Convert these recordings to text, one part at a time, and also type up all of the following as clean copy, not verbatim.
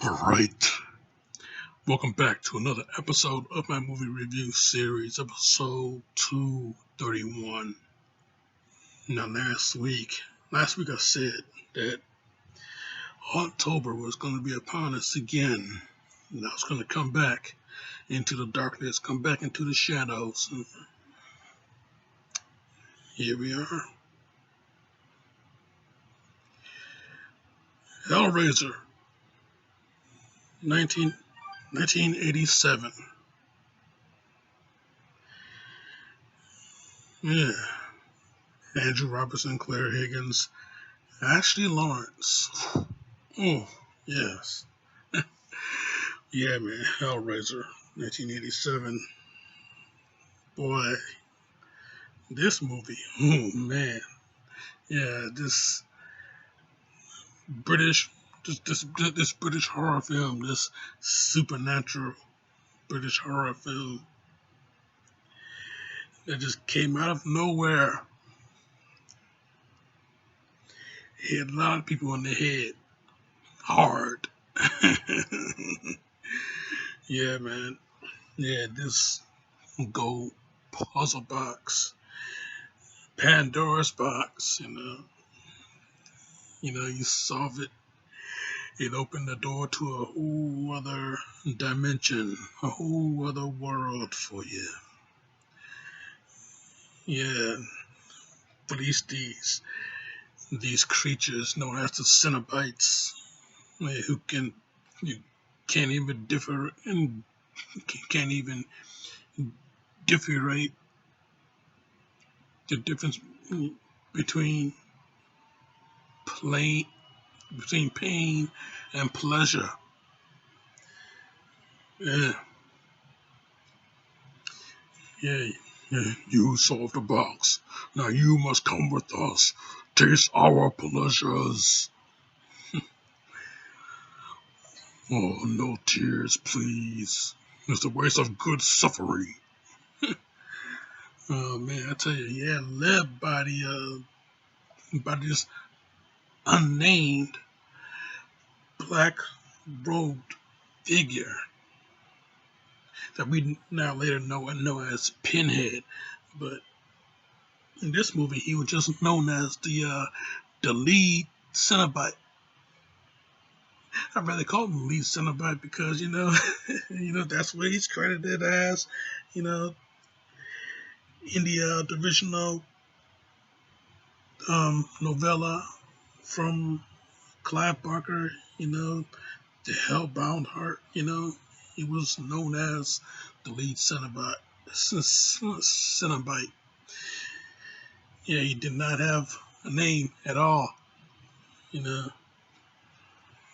Alright, welcome back to another episode of my movie review series, episode 231. Now last week I said that October was going to be upon us again. And I was going to come back into the darkness, come back into the shadows. And here we are. Hellraiser, 1987. Yeah. Andrew Robertson, Claire Higgins, Ashley Lawrence. Oh, yes. Yeah, man. Hellraiser, 1987. Boy, this movie. Oh, man. Yeah, this British, this British horror film, this supernatural British horror film that just came out of nowhere. Hit a lot of people in the head hard. Yeah, man. Yeah, this gold puzzle box, Pandora's box, you solve it. It opened the door to a whole other dimension, a whole other world for you. Yeah, release these creatures known as the Cenobites, who you can't even can't even differentiate the difference between play, between pain and pleasure. Yeah, yeah, yeah. You solved the box. Now you must come with us. Taste our pleasures. Oh, no tears, please. It's a waste of good suffering. Oh man, I tell you, yeah, led by this unnamed black robed figure that we now later know as Pinhead, but in this movie he was just known as the lead Cenobite. I'd rather call him the lead Cenobite because that's what he's credited as, you know, in the original novella from Clive Barker, the Hellbound Heart, he was known as the lead Cenobite. Cenobite. Yeah, he did not have a name at all, you know.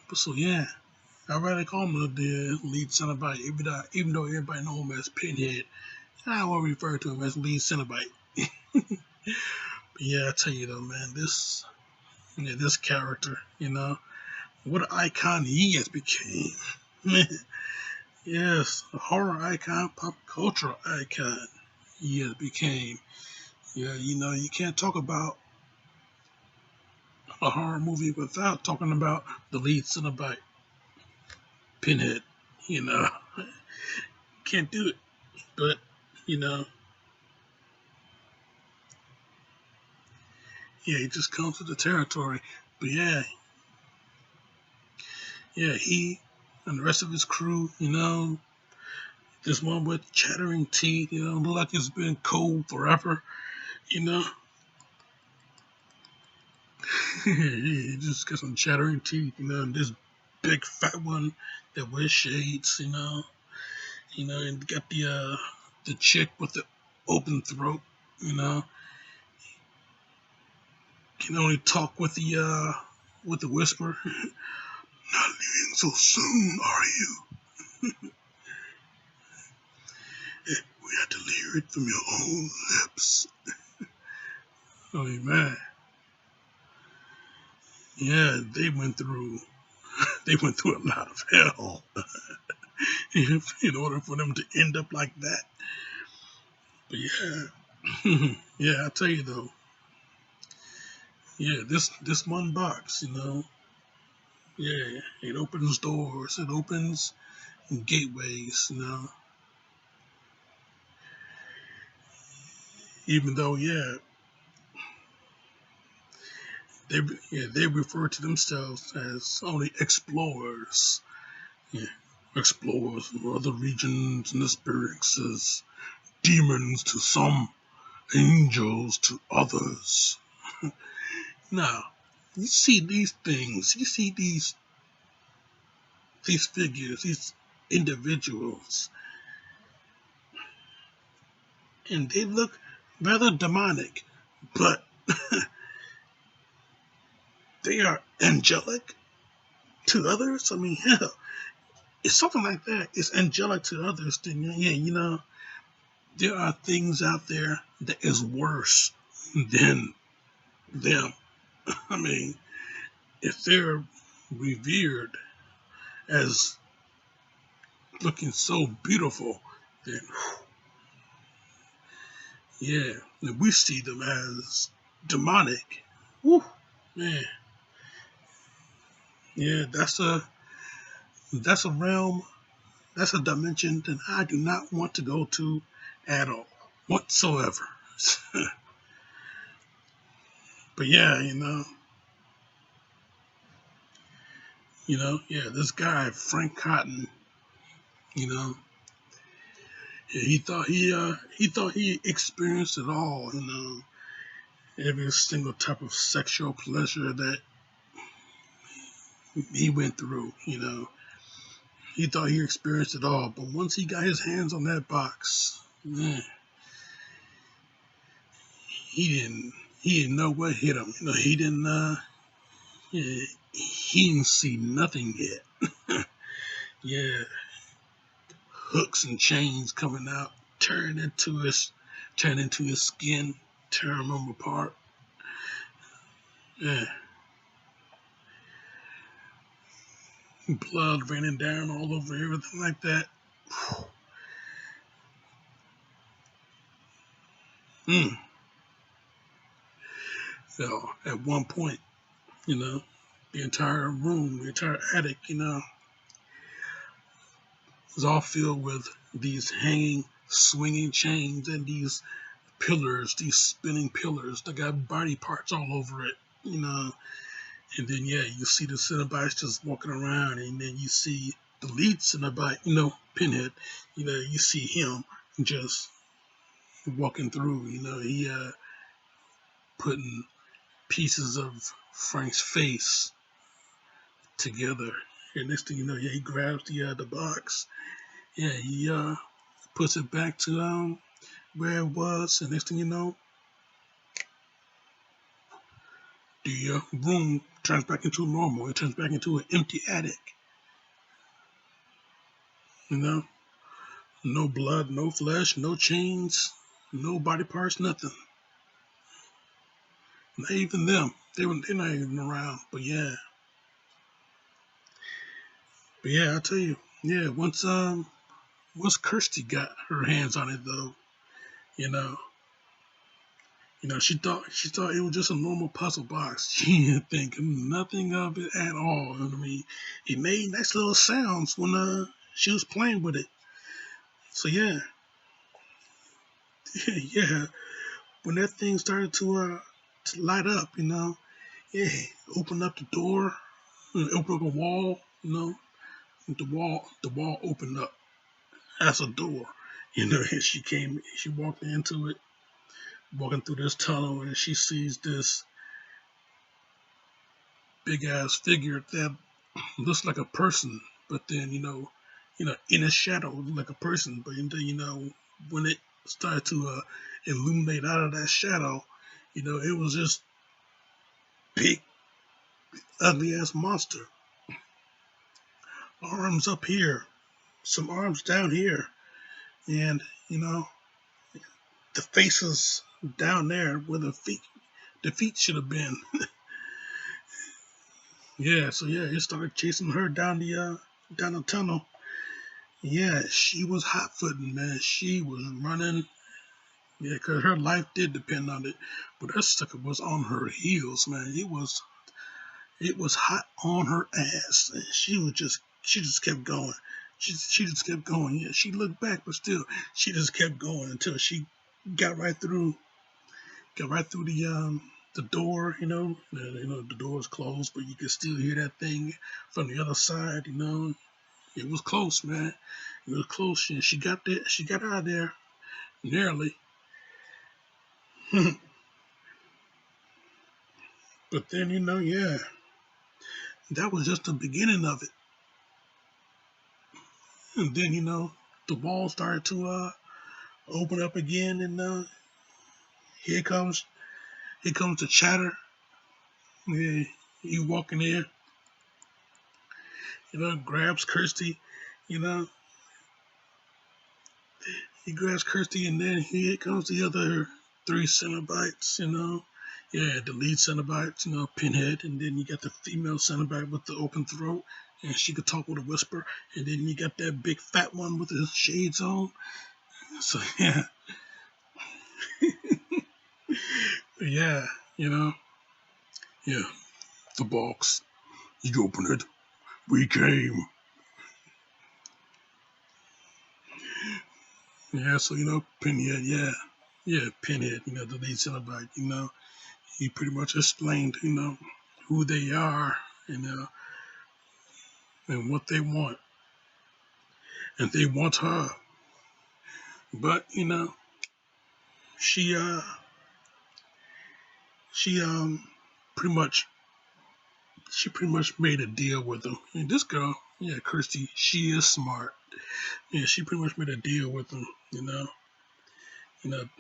But so yeah, I'd rather call him the lead Cenobite, even though everybody know him as Pinhead. I will refer to him as lead Cenobite. But yeah, I tell you though, man, this character, what an icon he has became. Yes, a horror icon, pop culture icon he has became. Yeah, you can't talk about a horror movie without talking about the lead Cenobite, Pinhead. You know, can't do it. But you know, yeah, he just comes with the territory. But yeah, he and the rest of his crew, this one with chattering teeth, look like it's been cold forever, you know. He just got some chattering teeth, and this big fat one that wears shades, and got the chick with the open throat, can only talk with the whisper. Not leaving so soon, are you? We had to hear it from your own lips. Oh man, yeah, they went through a lot of hell in order for them to end up like that. But yeah, yeah, I tell you though, yeah, this one box, Yeah, it opens doors. It opens gateways. Even though, they they refer to themselves as only explorers. Yeah, explorers from other regions and experiences. Demons to some, angels to others. Now, you see these things. You see these figures, these individuals, and they look rather demonic, but they are angelic to others. I mean, hell, if something like that is angelic to others, then yeah, there are things out there that is worse than them. I mean, if they're revered as looking so beautiful, then yeah, and we see them as demonic. Woo, man, yeah, that's a realm, that's a dimension that I do not want to go to at all, whatsoever. But yeah, yeah, this guy Frank Cotton, you know, yeah, he thought he experienced it all, every single type of sexual pleasure that he went through, he thought he experienced it all. But once he got his hands on that box, man, he didn't he didn't know what hit him. He didn't yeah, he didn't see nothing yet. Yeah, hooks and chains coming out, turn into his skin, tearing him apart. Yeah, blood raining down all over everything like that. Mm. So at one point, you know, the entire room, the entire attic, was all filled with these hanging, swinging chains and these pillars, these spinning pillars that got body parts all over it, you know. And then, yeah, you see the Cenobites just walking around, and then you see the lead Cenobite, Pinhead, you see him just walking through, he putting pieces of Frank's face together. And next thing you know, yeah, he grabs the box. Yeah, he puts it back to where it was, and next thing you know, the room turns back into normal. It turns back into an empty attic. You know, no blood, no flesh, no chains, no body parts, nothing. Not even them. They're not even around. But yeah, I tell you, yeah. Once Kirsty got her hands on it, though, you know, she thought it was just a normal puzzle box. She didn't think nothing of it at all. I mean, it made nice little sounds when she was playing with it. So yeah, yeah. When that thing started to light up, yeah, open up the door, open up a wall, the wall opened up as a door, and she walked into it, walking through this tunnel, and she sees this big ass figure that looks like a person, but then in a shadow like a person, but then when it started to illuminate out of that shadow, it was this big ugly ass monster, arms up here, some arms down here, and the faces down there where the feet should have been. Yeah, so yeah, it started chasing her down the tunnel. Yeah, she was hot footing, man. She was running. Yeah, because her life did depend on it. But that sucker was on her heels, man. It was hot on her ass, and she just kept going. She just kept going. Yeah, she looked back, but still, she just kept going until she got right through, the door. The door was closed, but you could still hear that thing from the other side. It was close, man. It was close, and she got there. She got out of there nearly. But then, yeah, that was just the beginning of it. And then, the wall started to open up again, and here comes the chatter. Yeah, he walking in, grabs Kirsty, you know, he grabs Kirsty, and then here comes the other three Cenobites, Yeah, the lead Cenobite, Pinhead, and then you got the female Cenobite with the open throat, and she could talk with a whisper, and then you got that big fat one with the shades on. So yeah, yeah, you know, yeah, the box. You open it. We came. Yeah, so Pinhead, yeah, Pinhead, the lead Cenobite, he pretty much explained, who they are, and what they want, and they want her. But she she pretty much made a deal with him. And this girl, yeah, Kirsty, she is smart. Yeah, she pretty much made a deal with him.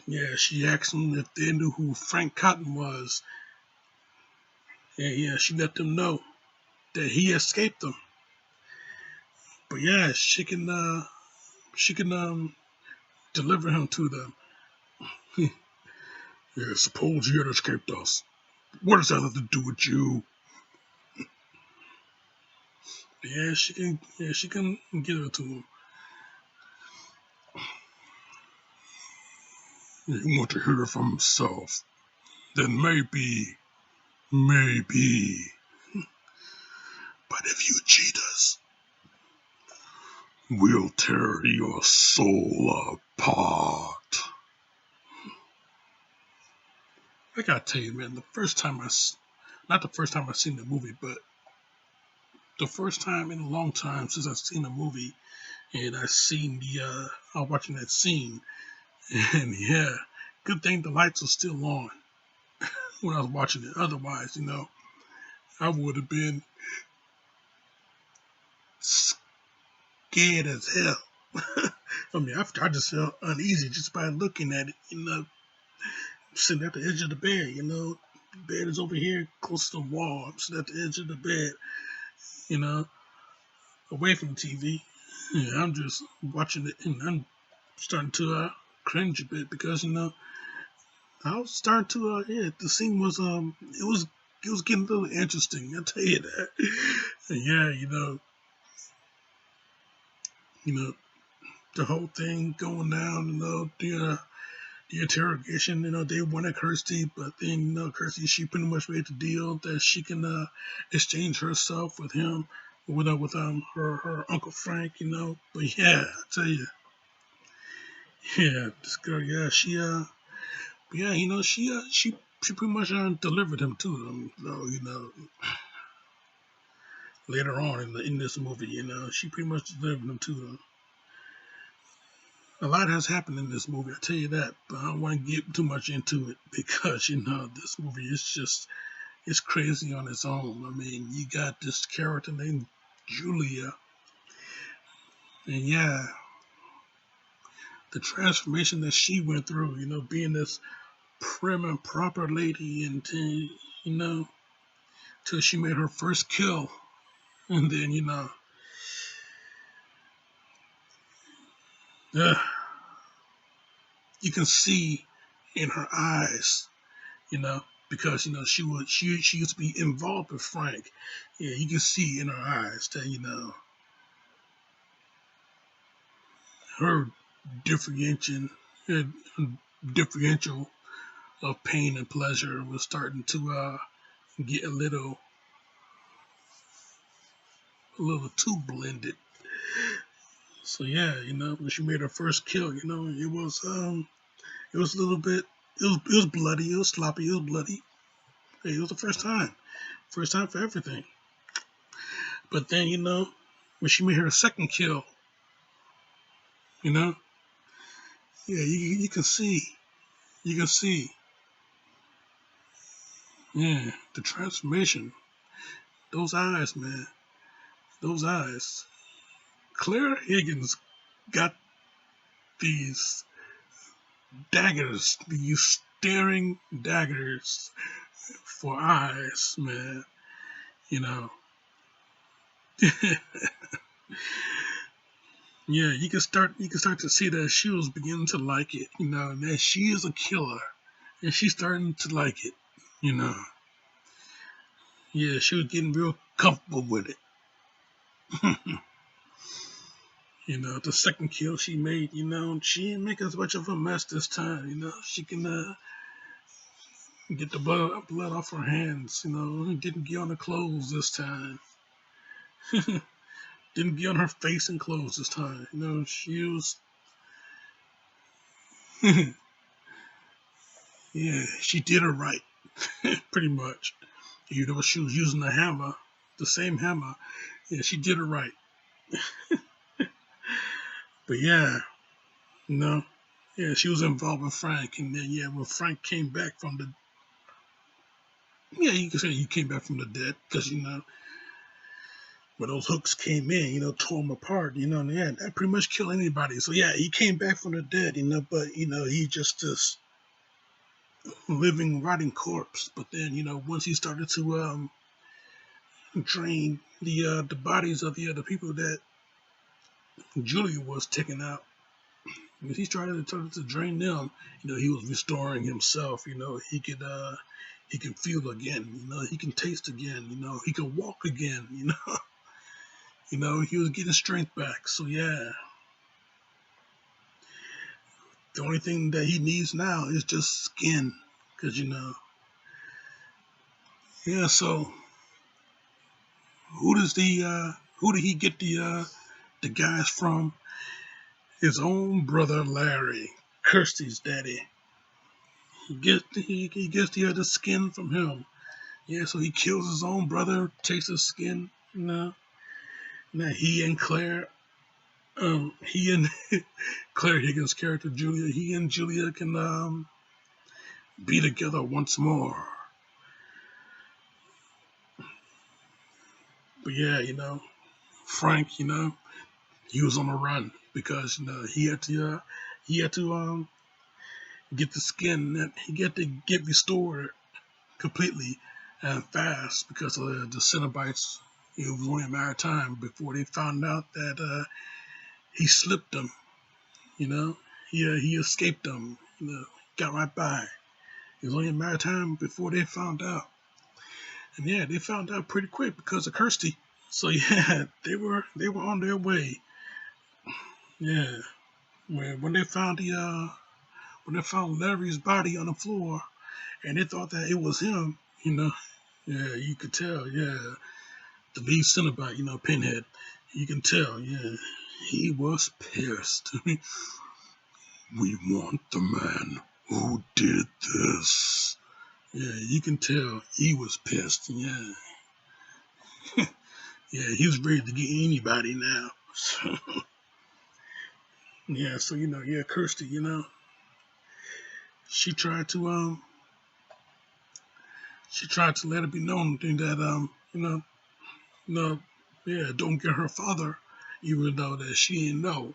Yeah, she asked them if they knew who Frank Cotton was. And yeah, she let them know that he escaped them. But yeah, she can deliver him to them. Yeah, suppose he had escaped us. What does that have to do with you? Yeah, she can give it to him. You want to hear it from himself? Then maybe. But if you cheat us, we'll tear your soul apart. I gotta tell you, man, not the first time I seen the movie, but the first time in a long time since I've seen a movie, and I was watching that scene, and yeah, good thing the lights are still on when I was watching it. Otherwise, I would have been scared as hell. I mean, I just felt uneasy just by looking at it. Sitting at the edge of the bed. The bed is over here close to the wall. I'm sitting at the edge of the bed. Away from the TV. Yeah, I'm just watching it, and I'm starting to cringe a bit because I was starting to yeah, the scene was it was getting a little interesting. I'll tell you that. And yeah, you know the whole thing going down. The interrogation. They wanted Kirsty, but then Kirsty, she pretty much made the deal that she can exchange herself with him, with her Uncle Frank. But yeah, I tell you, yeah, this girl, yeah, yeah, she pretty much delivered him to them. So later on in this movie, she pretty much delivered him to them. A lot has happened in this movie, I tell you that, but I don't want to get too much into it because this movie is just it's crazy on its own. I mean, you got this character named Julia, and yeah, the transformation that she went through, being this prim and proper lady until, till she made her first kill. And then, uh, you can see in her eyes, because, she used to be involved with Frank. Yeah, you can see in her eyes that, her differentiation, uh, differential of pain and pleasure was starting to get a little a little too blended. So yeah, when she made her first kill, it was a little bit, it was bloody, it was sloppy, it was bloody. Hey, it was the first time for everything. But then when she made her second kill, you know, yeah, you can see, yeah, the transformation. Those eyes, man, those eyes. Claire Higgins got these daggers, these staring daggers for eyes, man. You know, yeah, you can start to see that she was beginning to like it. That she is a killer, and she's starting to like it. You know, yeah, she was getting real comfortable with it. The second kill she made, she didn't make as much of a mess this time. She can get the blood off her hands. Didn't get on her clothes this time. Didn't get on her face and clothes this time. She was, yeah, she did it right, pretty much. She was using the hammer, the same hammer. Yeah, she did it right. But yeah, no, yeah, she was involved with Frank, and then yeah, when Frank came back from the, yeah, you can say he came back from the dead because when those hooks came in, tore him apart, and yeah, that pretty much killed anybody. So yeah, he came back from the dead, but he just this living, rotting corpse. But then once he started to drain the bodies of the other people that Julia was taking out. When he started to drain them, he was restoring himself. He can feel again. He can taste again. He can walk again. He was getting strength back. So yeah, the only thing that he needs now is just skin, because yeah. So who did he get the guys from? His own brother Larry, Kirsty's daddy. He gets the skin from him. Yeah, so he kills his own brother, takes his skin. Now he and Claire, he and Claire Higgins' character Julia, he and Julia can be together once more. But yeah, Frank, he was on the run because he had to get the skin that he had to get restored completely and fast because of the Cenobites. It was only a matter of time before they found out that he slipped them. You know, he escaped them. Got right by. It was only a matter of time before they found out. And yeah, they found out pretty quick because of Kirsty. So yeah, they were on their way. Yeah, when they found when they found Larry's body on the floor, and they thought that it was him. Yeah, you could tell. Yeah, the lead Cenobite, Pinhead. You can tell. Yeah, he was pissed. We want the man who did this. Yeah, you can tell he was pissed. Yeah, yeah, he was ready to get anybody now. Yeah, so yeah, Kirsty, she tried to let it be known that no, yeah, don't get her father, even though that she didn't know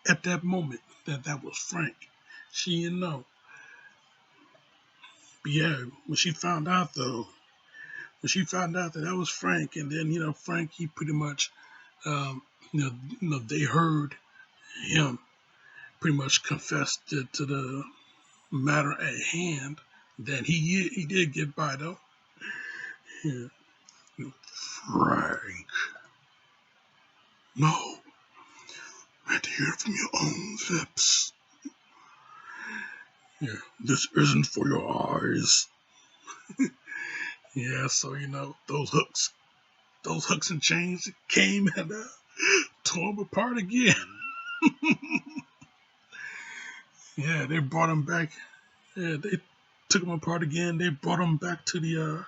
at that moment that that was Frank. She didn't know. But yeah, when she found out that that was Frank, and then Frank, he pretty much, um, they heard him pretty much confess to the matter at hand. That he did get by though. Yeah. Frank, no, I had to hear it from your own lips. Yeah, this isn't for your eyes. Yeah, so those hooks those hooks and chains came and tore him apart again. Yeah, they brought him back. Yeah, they took him apart again. They brought him back to the.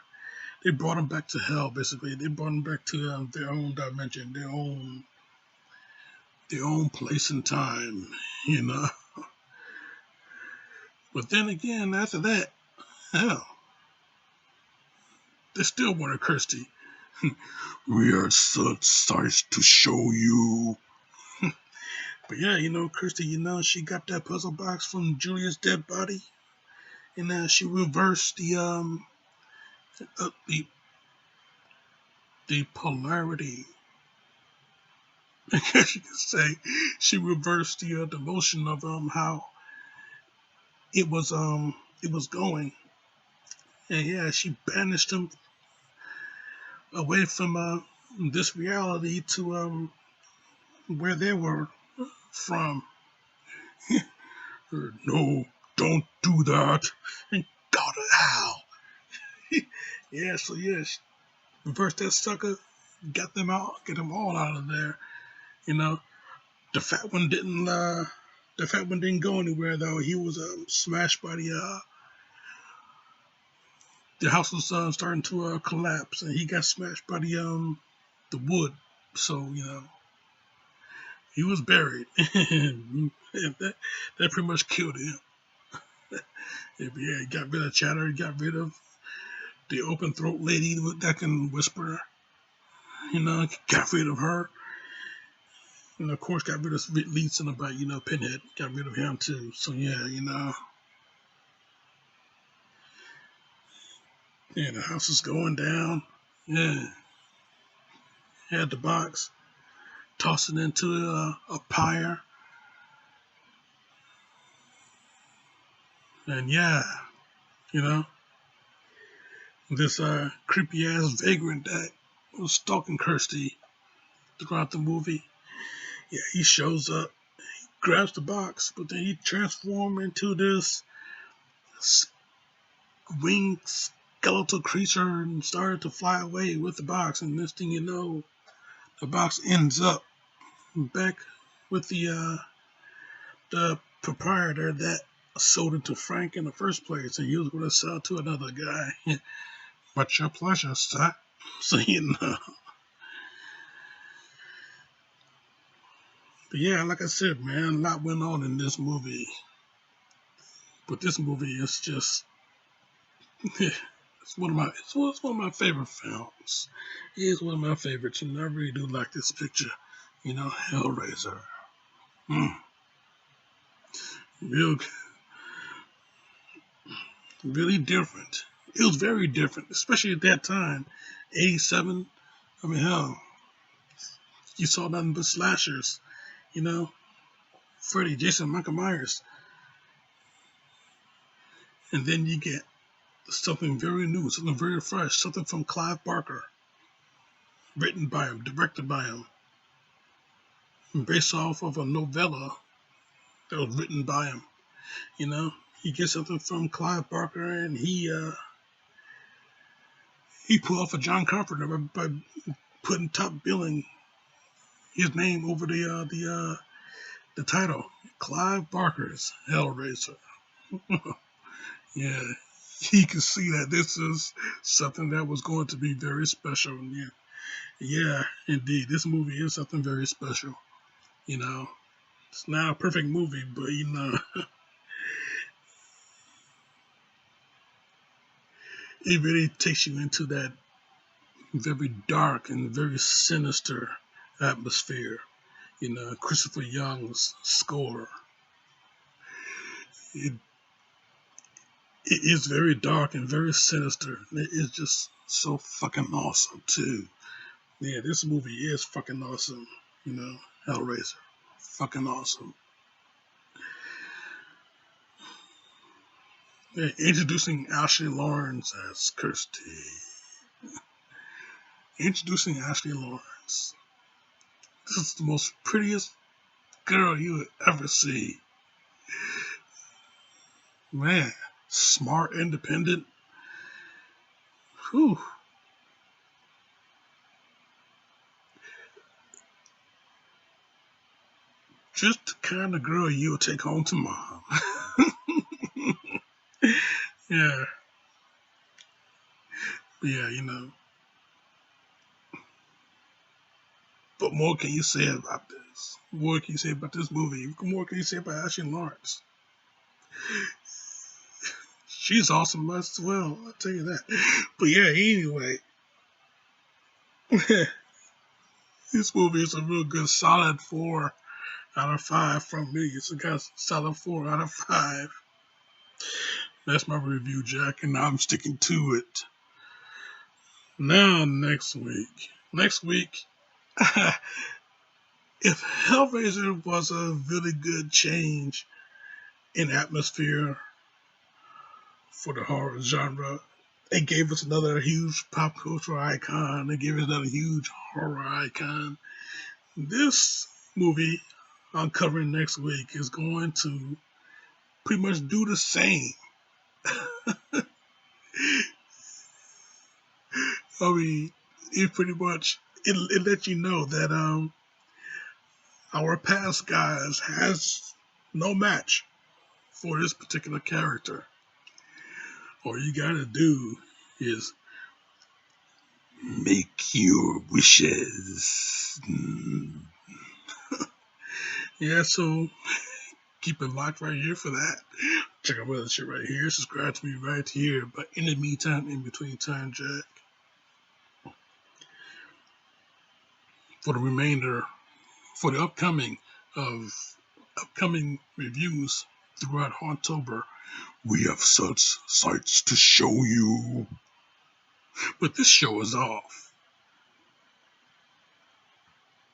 They brought him back to hell. Basically, they brought him back to their own dimension, their own place and time. You know. But then again, after that, hell, they still wanted Kirsty. We are so sorry to show you. But yeah, Kirsty, she got that puzzle box from Julia's dead body, and she reversed uh, the the polarity. I guess you could say she reversed the motion of how it was going, and yeah, she banished him away from this reality to where they were from. No, don't do that. And got it out. Yeah, so yes, reversed that sucker, got them out, get them all out of there. You know, the fat one didn't. The fat one didn't go anywhere though. He was smashed by the house was starting to collapse, and he got smashed by the wood. So he was buried. that pretty much killed him. Yeah, he got rid of Chatter. He got rid of the open throat lady that can whisper. Got rid of her. And of course, got rid of lead Cenobite, Pinhead. Got rid of him too. So yeah, yeah, the house is going down. Yeah, had the box, toss it into a pyre, and yeah, you know, this creepy ass vagrant that was stalking Kirsty throughout the movie. Yeah, he shows up, grabs the box, but then he transforms into this winged skeletal creature and started to fly away with the box. And next thing you know, the box ends up back with the proprietor that sold it to Frank in the first place, and he was going to sell it to another guy. But your pleasure, sir. So But yeah, like I said, man, a lot went on in this movie. But this movie is just it's one of my favorite films. It is one of my favorites, and I really do like this picture. Hellraiser. Mm, real, really different. It was very different, especially at that time, '87. I mean, hell, you saw nothing but slashers. You know, Freddy, Jason, Michael Myers, and then you get something very new, something very fresh, something from Clive Barker, written by him, directed by him, based off of a novella that was written by him. You get something from Clive Barker, and he pulled off a John Carpenter by putting top billing his name over the title, Clive Barker's Hellraiser. Yeah, he can see that this is something that was going to be very special. Yeah, indeed, this movie is something very special. It's not a perfect movie, but it really takes you into that very dark and very sinister atmosphere. Christopher Young's score. It, it is very dark and very sinister. It is just so fucking awesome too. Yeah, this movie is fucking awesome. Hellraiser, fucking awesome. Yeah, introducing Ashley Lawrence as Kirsty. Introducing Ashley Lawrence. This is the most prettiest girl you would ever see. Man, smart, independent. Whew. Just the kind of girl you'll take home to mom. Yeah, but yeah, What more can you say about this? What more can you say about this movie? What more can you say about Ashley Lawrence? She's awesome as well, I'll tell you that. But yeah, anyway, this movie is a real good solid 4 out of 5 from me. It's a good solid 4 out of 5. That's my review, Jack, and I'm sticking to it. Now, next week. Next week, if Hellraiser was a really good change in atmosphere for the horror genre, it gave us another huge pop culture icon. It gave us another huge horror icon. This movie I'm covering next week is going to pretty much do the same. I mean, it pretty much it lets you know that our past guys has no match for this particular character. All you gotta do is make your wishes. Yeah, so keep it locked right here for that. Check out other shit right here. Subscribe to me right here. But in the meantime, in between time, Jack, for the remainder, for the upcoming reviews throughout October, we have such sights to show you. But this show is off.